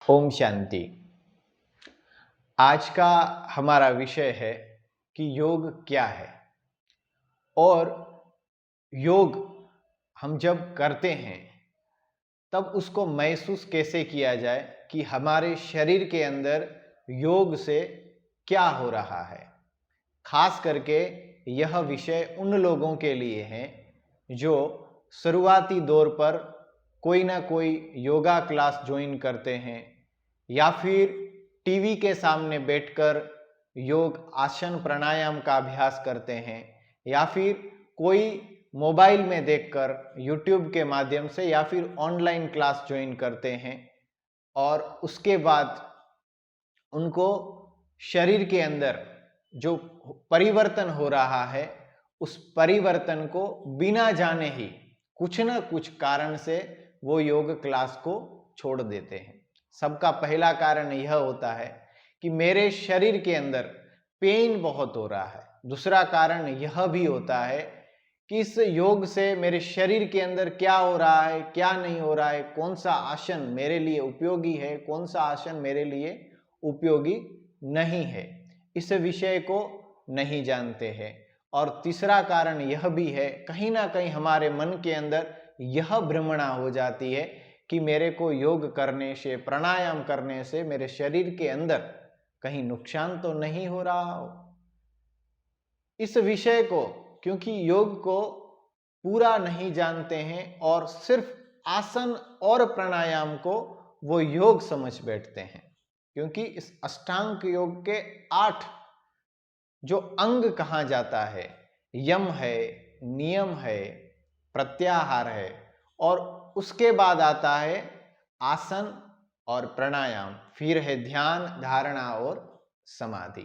ओम शांति। आज का हमारा विषय है कि योग क्या है और योग हम जब करते हैं तब उसको महसूस कैसे किया जाए कि हमारे शरीर के अंदर योग से क्या हो रहा है। खास करके यह विषय उन लोगों के लिए है जो शुरुआती दौर पर कोई ना कोई योगा क्लास ज्वाइन करते हैं या फिर टीवी के सामने बैठकर योग आसन प्राणायाम का अभ्यास करते हैं या फिर कोई मोबाइल में देखकर यूट्यूब के माध्यम से या फिर ऑनलाइन क्लास ज्वाइन करते हैं और उसके बाद उनको शरीर के अंदर जो परिवर्तन हो रहा है उस परिवर्तन को बिना जाने ही कुछ न कुछ कारण से वो योग क्लास को छोड़ देते हैं। सबका पहला कारण यह होता है कि मेरे शरीर के अंदर पेन बहुत हो रहा है। दूसरा कारण यह भी होता है कि इस योग से मेरे शरीर के अंदर क्या हो रहा है, क्या नहीं हो रहा है, कौन सा आसन मेरे लिए उपयोगी है, कौन सा आसन मेरे लिए उपयोगी नहीं है, इस विषय को नहीं जानते हैं। और तीसरा कारण यह भी है, कहीं ना कहीं हमारे मन के अंदर यह भ्रमणा हो जाती है कि मेरे को योग करने से, प्राणायाम करने से मेरे शरीर के अंदर कहीं नुकसान तो नहीं हो रहा हो। इस विषय को क्योंकि योग को पूरा नहीं जानते हैं और सिर्फ आसन और प्राणायाम को वो योग समझ बैठते हैं, क्योंकि इस अष्टांग योग के 8 जो अंग कहा जाता है, यम है, नियम है, प्रत्याहार है और उसके बाद आता है आसन और प्राणायाम, फिर है ध्यान, धारणा और समाधि।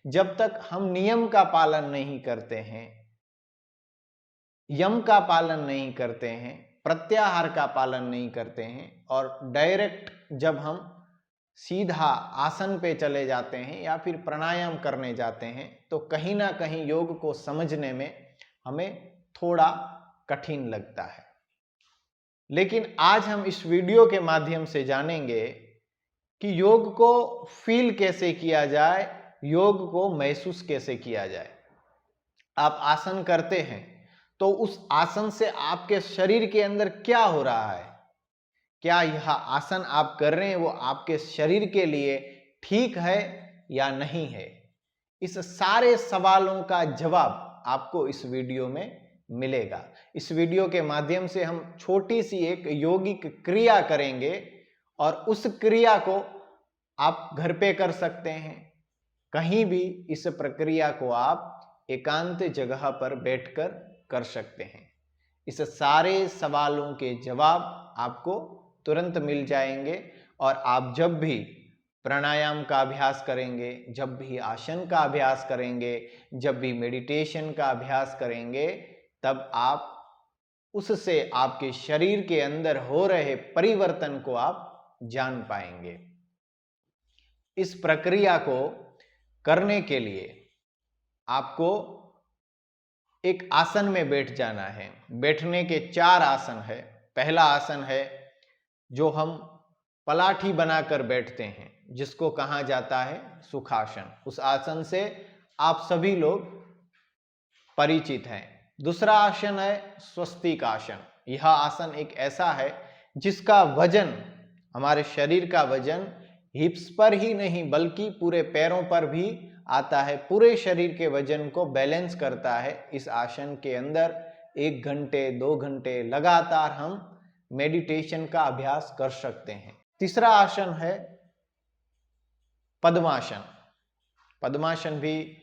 जब तक हम नियम का पालन नहीं करते हैं, यम का पालन नहीं करते हैं, प्रत्याहार का पालन नहीं करते हैं और डायरेक्ट जब हम सीधा आसन पे चले जाते हैं या फिर प्राणायाम करने जाते हैं तो कहीं ना कहीं योग को समझने में हमें थोड़ा कठिन लगता है। लेकिन आज हम इस वीडियो के माध्यम से जानेंगे कि योग को फील कैसे किया जाए, योग को महसूस कैसे किया जाए। आप आसन करते हैं तो उस आसन से आपके शरीर के अंदर क्या हो रहा है, क्या यह आसन आप कर रहे हैं वो आपके शरीर के लिए ठीक है या नहीं है। इस सारे सवालों का जवाब आपको इस वीडियो में मिलेगा। इस वीडियो के माध्यम से हम छोटी सी एक योगिक क्रिया करेंगे और उस क्रिया को आप घर पे कर सकते हैं, कहीं भी इस प्रक्रिया को आप एकांत जगह पर बैठकर कर सकते हैं। इस सारे सवालों के जवाब आपको तुरंत मिल जाएंगे और आप जब भी प्राणायाम का अभ्यास करेंगे, जब भी आसन का अभ्यास करेंगे, जब भी मेडिटेशन का अभ्यास करेंगे, तब आप उससे आपके शरीर के अंदर हो रहे परिवर्तन को आप जान पाएंगे। इस प्रक्रिया को करने के लिए आपको एक आसन में बैठ जाना है। बैठने के 4 आसन है। पहला आसन है जो हम पलाठी बनाकर बैठते हैं, जिसको कहा जाता है सुखासन। उस आसन से आप सभी लोग परिचित हैं। दूसरा आसन है स्वस्तिक आसन। यह आसन एक ऐसा है जिसका वजन, हमारे शरीर का वजन हिप्स पर ही नहीं बल्कि पूरे पैरों पर भी आता है, पूरे शरीर के वजन को बैलेंस करता है। इस आसन के अंदर 1 घंटे 2 घंटे लगातार हम मेडिटेशन का अभ्यास कर सकते हैं। तीसरा आसन है पद्मासन। पद्मासन भी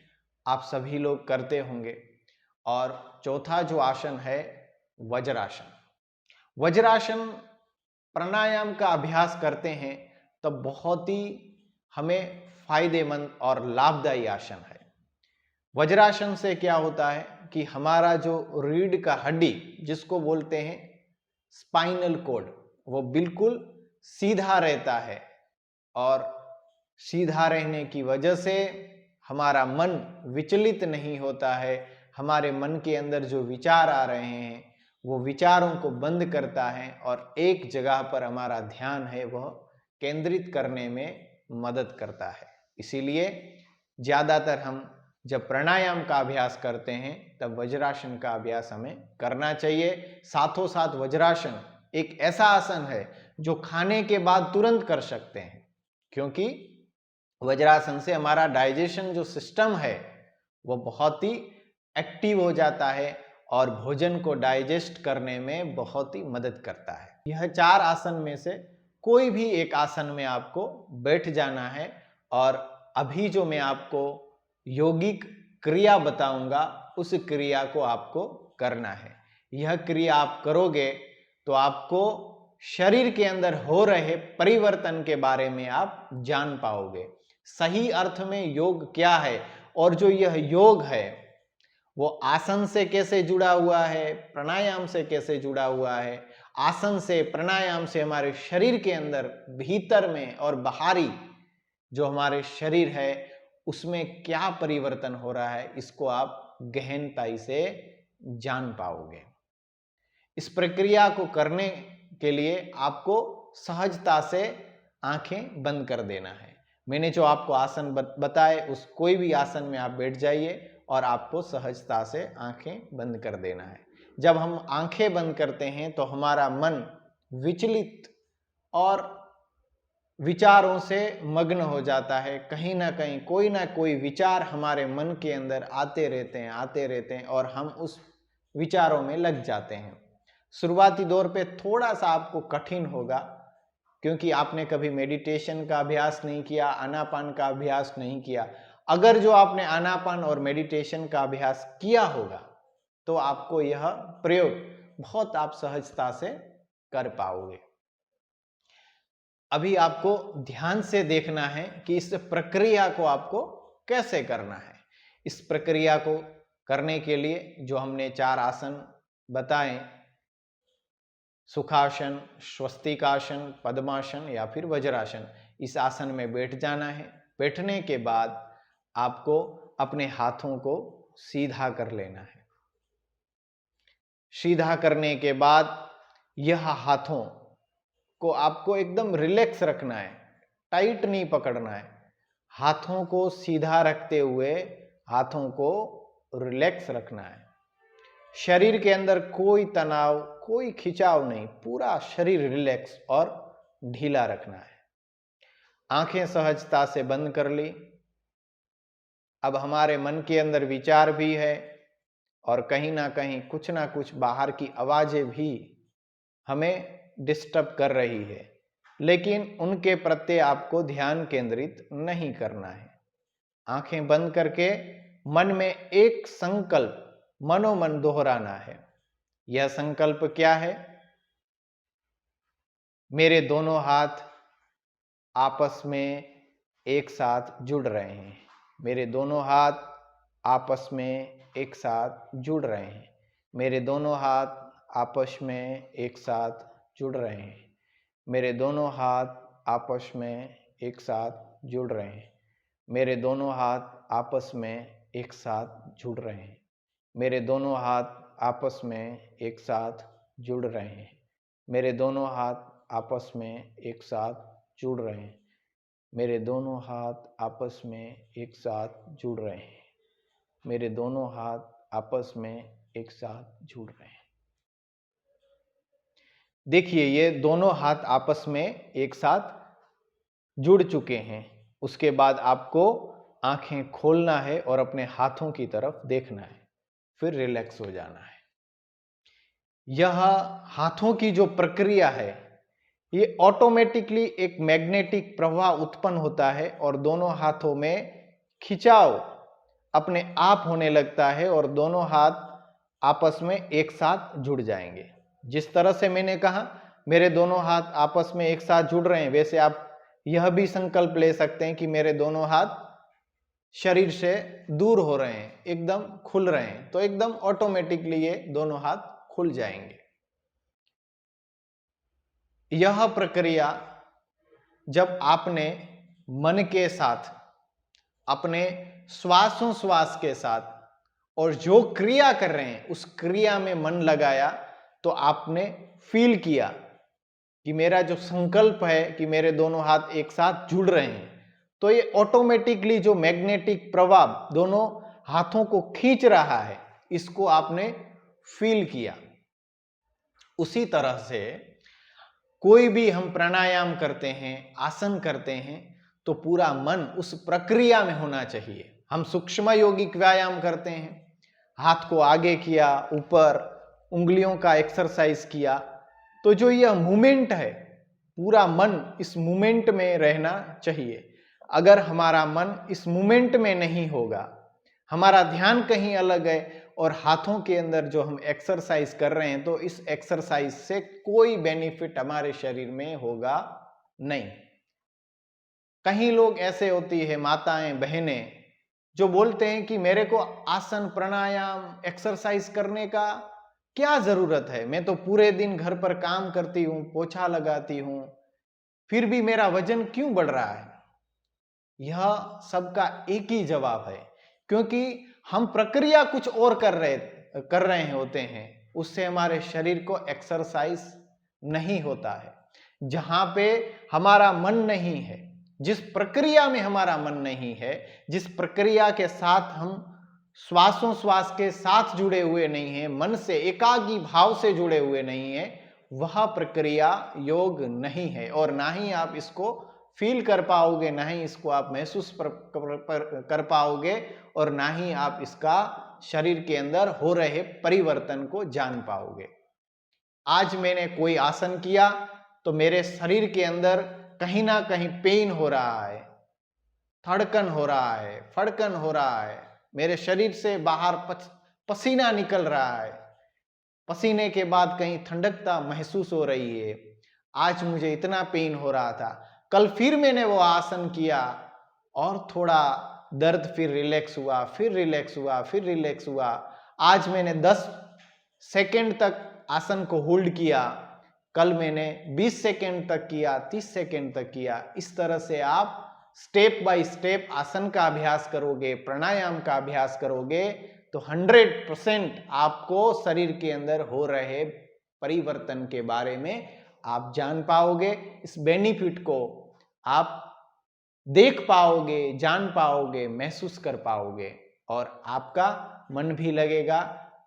आप सभी लोग करते होंगे। और चौथा जो आसन है वज्रासन। वज्रासन प्राणायाम का अभ्यास करते हैं तब बहुत ही हमें फायदेमंद और लाभदायी आसन है। वज्रासन से क्या होता है कि हमारा जो रीढ़ का हड्डी जिसको बोलते हैं स्पाइनल कॉर्ड, वो बिल्कुल सीधा रहता है और सीधा रहने की वजह से हमारा मन विचलित नहीं होता है। हमारे मन के अंदर जो विचार आ रहे हैं वो विचारों को बंद करता है और एक जगह पर हमारा ध्यान है वह केंद्रित करने में मदद करता है। इसीलिए ज़्यादातर हम जब प्राणायाम का अभ्यास करते हैं तब वज्रासन का अभ्यास हमें करना चाहिए। साथों साथ वज्रासन एक ऐसा आसन है जो खाने के बाद तुरंत कर सकते हैं, क्योंकि वज्रासन से हमारा डाइजेशन जो सिस्टम है वो बहुत ही एक्टिव हो जाता है और भोजन को डाइजेस्ट करने में बहुत ही मदद करता है। यह 4 आसन में से कोई भी एक आसन में आपको बैठ जाना है और अभी जो मैं आपको यौगिक क्रिया बताऊंगा उस क्रिया को आपको करना है। यह क्रिया आप करोगे तो आपको शरीर के अंदर हो रहे परिवर्तन के बारे में आप जान पाओगे। सही अर्थ में योग क्या है और जो यह योग है वो आसन से कैसे जुड़ा हुआ है, प्राणायाम से कैसे जुड़ा हुआ है, आसन से प्राणायाम से हमारे शरीर के अंदर भीतर में और बाहरी जो हमारे शरीर है उसमें क्या परिवर्तन हो रहा है, इसको आप गहनताई से जान पाओगे। इस प्रक्रिया को करने के लिए आपको सहजता से आंखें बंद कर देना है। मैंने जो आपको आसन बताए उस कोई भी आसन में आप बैठ जाइए और आपको सहजता से आंखें बंद कर देना है। जब हम आंखें बंद करते हैं तो हमारा मन विचलित और विचारों से मग्न हो जाता है। कहीं ना कहीं कोई ना कोई विचार हमारे मन के अंदर आते रहते हैं और हम उस विचारों में लग जाते हैं। शुरुआती दौर पे थोड़ा सा आपको कठिन होगा, क्योंकि आपने कभी मेडिटेशन का अभ्यास नहीं किया, आनापान का अभ्यास नहीं किया। अगर जो आपने आनापान और मेडिटेशन का अभ्यास किया होगा तो आपको यह प्रयोग बहुत आप सहजता से कर पाओगे। अभी आपको ध्यान से देखना है कि इस प्रक्रिया को आपको कैसे करना है। इस प्रक्रिया को करने के लिए जो हमने 4 आसन बताए, सुखासन, स्वस्तिकासन, पद्मासन या फिर वज्रासन, इस आसन में बैठ जाना है। बैठने के बाद आपको अपने हाथों को सीधा कर लेना है। सीधा करने के बाद यह हाथों को आपको एकदम रिलैक्स रखना है, टाइट नहीं पकड़ना है। हाथों को सीधा रखते हुए हाथों को रिलैक्स रखना है। शरीर के अंदर कोई तनाव, कोई खिंचाव नहीं, पूरा शरीर रिलैक्स और ढीला रखना है। आंखें सहजता से बंद कर ली। अब हमारे मन के अंदर विचार भी है और कहीं ना कहीं कुछ ना कुछ बाहर की आवाजें भी हमें डिस्टर्ब कर रही है, लेकिन उनके प्रति आपको ध्यान केंद्रित नहीं करना है। आंखें बंद करके मन में एक संकल्प मनोमन दोहराना है। यह संकल्प क्या है? मेरे दोनों हाथ आपस में एक साथ जुड़ रहे हैं। मेरे दोनों हाथ आपस में एक साथ जुड़ रहे हैं। मेरे दोनों हाथ आपस में एक साथ जुड़ रहे हैं। मेरे दोनों हाथ आपस में एक साथ जुड़ रहे हैं। मेरे दोनों हाथ आपस में एक साथ जुड़ रहे हैं। मेरे दोनों हाथ आपस में एक साथ जुड़ रहे हैं। मेरे दोनों हाथ आपस में एक साथ जुड़ रहे हैं। मेरे दोनों हाथ आपस में एक साथ जुड़ रहे हैं। मेरे दोनों हाथ आपस में एक साथ जुड़ रहे हैं। देखिए, ये दोनों हाथ आपस में एक साथ जुड़ चुके हैं। उसके बाद आपको आंखें खोलना है और अपने हाथों की तरफ देखना है, फिर रिलैक्स हो जाना है। यह हाथों की जो प्रक्रिया है ये ऑटोमेटिकली एक मैग्नेटिक प्रवाह उत्पन्न होता है और दोनों हाथों में खिंचाव अपने आप होने लगता है और दोनों हाथ आपस में एक साथ जुड़ जाएंगे। जिस तरह से मैंने कहा मेरे दोनों हाथ आपस में एक साथ जुड़ रहे हैं, वैसे आप यह भी संकल्प ले सकते हैं कि मेरे दोनों हाथ शरीर से दूर हो रहे हैं, एकदम खुल रहे हैं, तो एकदम ऑटोमेटिकली ये दोनों हाथ खुल जाएंगे। यह प्रक्रिया जब आपने मन के साथ, अपने श्वासों के साथ और जो क्रिया कर रहे हैं उस क्रिया में मन लगाया तो आपने फील किया कि मेरा जो संकल्प है कि मेरे दोनों हाथ एक साथ जुड़ रहे हैं, तो ये ऑटोमेटिकली जो मैग्नेटिक प्रभाव दोनों हाथों को खींच रहा है, इसको आपने फील किया। उसी तरह से कोई भी हम प्राणायाम करते हैं, आसन करते हैं, तो पूरा मन उस प्रक्रिया में होना चाहिए। हम सूक्ष्म यौगिक व्यायाम करते हैं, हाथ को आगे किया, ऊपर उंगलियों का एक्सरसाइज किया, तो जो यह मूवमेंट है, पूरा मन इस मूवमेंट में रहना चाहिए। अगर हमारा मन इस मूवमेंट में नहीं होगा, हमारा ध्यान कहीं अलग है और हाथों के अंदर जो हम एक्सरसाइज कर रहे हैं, तो इस एक्सरसाइज से कोई बेनिफिट हमारे शरीर में होगा नहीं। कहीं लोग ऐसे होती है, माताएं बहनें, जो बोलते हैं कि मेरे को आसन प्राणायाम एक्सरसाइज करने का क्या जरूरत है, मैं तो पूरे दिन घर पर काम करती हूं, पोछा लगाती हूं, फिर भी मेरा वजन क्यों बढ़ रहा है। यह सबका एक ही जवाब है, क्योंकि हम प्रक्रिया कुछ और कर रहे होते हैं, उससे हमारे शरीर को एक्सरसाइज नहीं होता है। जहां पे हमारा मन नहीं है, जिस प्रक्रिया में हमारा मन नहीं है, जिस प्रक्रिया के साथ हम श्वासों श्वास के साथ जुड़े हुए नहीं हैं, मन से एकाग्र भाव से जुड़े हुए नहीं हैं, वह प्रक्रिया योग नहीं है। और ना ही आप इसको फील कर पाओगे, ना ही इसको आप महसूस कर पाओगे, और ना ही आप इसका शरीर के अंदर हो रहे परिवर्तन को जान पाओगे। आज मैंने कोई आसन किया तो मेरे शरीर के अंदर कहीं ना कहीं पेन हो रहा है, धड़कन हो रहा है, फड़कन हो रहा है, मेरे शरीर से बाहर पसीना निकल रहा है, पसीने के बाद कहीं ठंडकता महसूस हो रही है। आज मुझे इतना पेन हो रहा था, कल फिर मैंने वो आसन किया और थोड़ा दर्द फिर रिलैक्स हुआ, फिर रिलैक्स हुआ, फिर रिलैक्स हुआ। आज मैंने 10 सेकंड तक आसन को होल्ड किया, कल मैंने 20 सेकंड तक किया, 30 सेकंड तक किया। इस तरह से आप स्टेप बाय स्टेप आसन का अभ्यास करोगे, प्राणायाम का अभ्यास करोगे, तो 100% आपको शरीर के अंदर हो रहे परिवर्तन के बारे में आप जान पाओगे। इस बेनिफिट को आप देख पाओगे, जान पाओगे, महसूस कर पाओगे, और आपका मन भी लगेगा,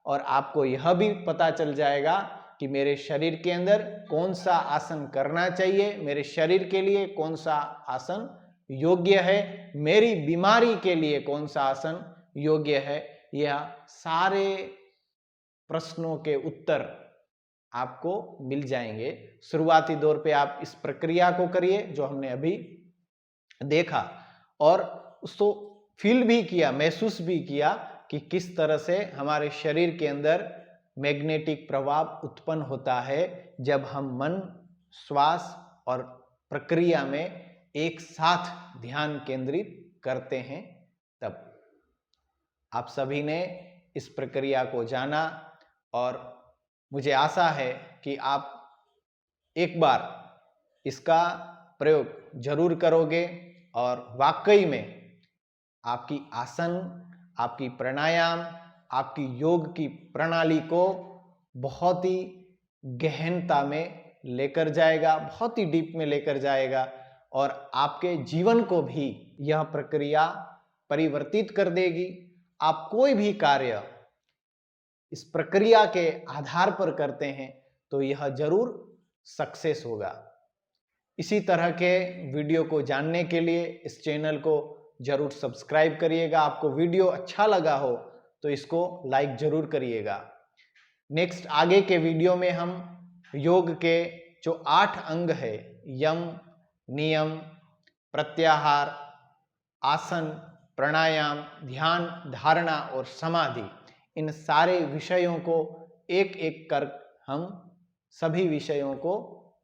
और आपको यह भी पता चल जाएगा कि मेरे शरीर के अंदर कौन सा आसन करना चाहिए, मेरे शरीर के लिए कौन सा आसन योग्य है, मेरी बीमारी के लिए कौन सा आसन योग्य है। यह सारे प्रश्नों के उत्तर आपको मिल जाएंगे। शुरुआती दौर पे आप इस प्रक्रिया को करिए जो हमने अभी देखा, और उसको फील भी किया, महसूस भी किया कि किस तरह से हमारे शरीर के अंदर मैग्नेटिक प्रभाव उत्पन्न होता है जब हम मन, श्वास और प्रक्रिया में एक साथ ध्यान केंद्रित करते हैं। तब आप सभी ने इस प्रक्रिया को जाना, और मुझे आशा है कि आप एक बार इसका प्रयोग जरूर करोगे, और वाकई में आपकी आसन, आपकी प्राणायाम, आपकी योग की प्रणाली को बहुत ही गहनता में लेकर जाएगा, बहुत ही डीप में लेकर जाएगा, और आपके जीवन को भी यह प्रक्रिया परिवर्तित कर देगी। आप कोई भी कार्य इस प्रक्रिया के आधार पर करते हैं तो यह जरूर सक्सेस होगा। इसी तरह के वीडियो को जानने के लिए इस चैनल को जरूर सब्सक्राइब करिएगा। आपको वीडियो अच्छा लगा हो तो इसको लाइक जरूर करिएगा। नेक्स्ट आगे के वीडियो में हम योग के जो 8 अंग है, यम, नियम, प्रत्याहार, आसन, प्राणायाम, ध्यान, धारणा और समाधि, इन सारे विषयों को एक एक कर हम सभी विषयों को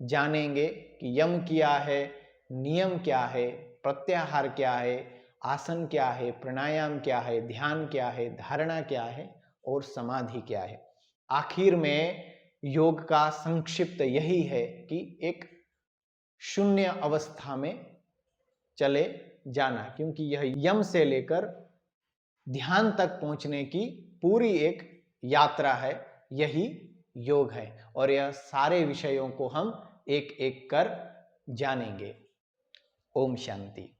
जानेंगे कि यम क्या है, नियम क्या है, प्रत्याहार क्या है, आसन क्या है, प्राणायाम क्या है, ध्यान क्या है, धारणा क्या है और समाधि क्या है। आखिर में योग का संक्षिप्त यही है कि एक शून्य अवस्था में चले जाना, क्योंकि यह यम से लेकर ध्यान तक पहुंचने की पूरी एक यात्रा है, यही योग है। और यह सारे विषयों को हम एक एक कर जानेंगे। ओम शांति।